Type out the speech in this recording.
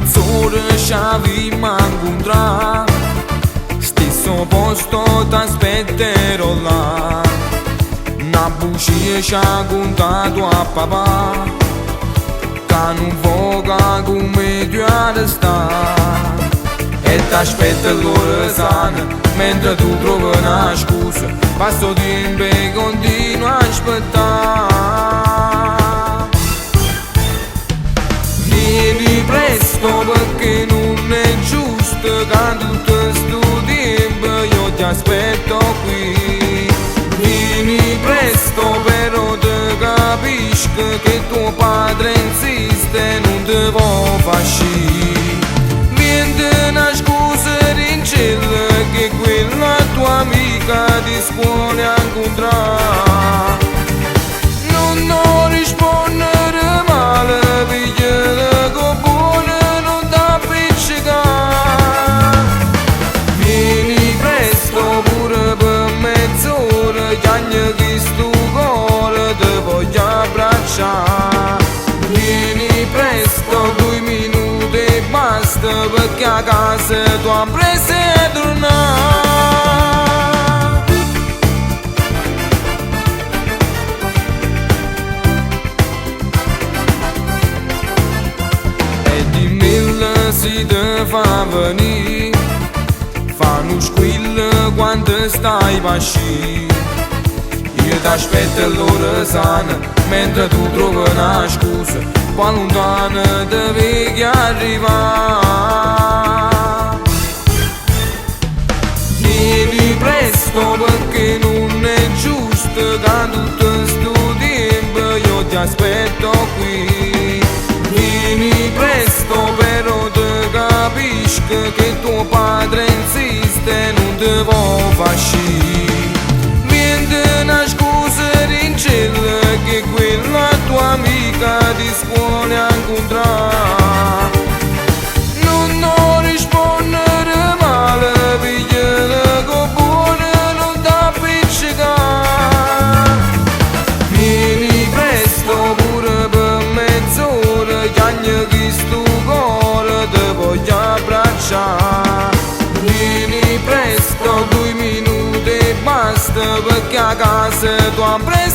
mezz'ora ci avevamo incontrato, stesso posto t'aspetterò là. Una bugia ci ha contato a papà, che non voga come tu sta. E t'aspetta l'ora sana, mentre tu trovi una scusa, passo tempo e continua a aspettare. Vieni presto perché non è giusto che tutto sto tempo io ti aspetto qui. Vieni presto però te capisco che tuo padre insiste e non ti può far uscire. Una scusa in cielo che quella tua amica di scuola incontrà. Non rispondere male, pigliare con buono non t'appiccicare. Vieni presto pure per mezz'ora, chiagna che sto cuore te voglio abbracciare. Vieni presto 2 minuti e basta, perché a casa tu hai preso e tornare. E di mille si te fa venire, fa uno squillo quando stai pasci. Io t'aspetto l'ora sana, mentre tu trovi una scusa, qua lontano devi arrivare. Vieni presto perché non è giusto che tutto sto tempo io ti aspetto qui. Vieni presto però te capisco che tuo padre insiste e non ti può far uscire. Una scusa in cielo che quella tua amica di scuola incontrà. Non rispondere male, pigliare con buono non t'appiccicare. Vieni presto pure per mezz'ora, chiagna che sto cuore te voglio abbracciare. Vieni presto 2 minuti e basta, perché a casa tu hai preso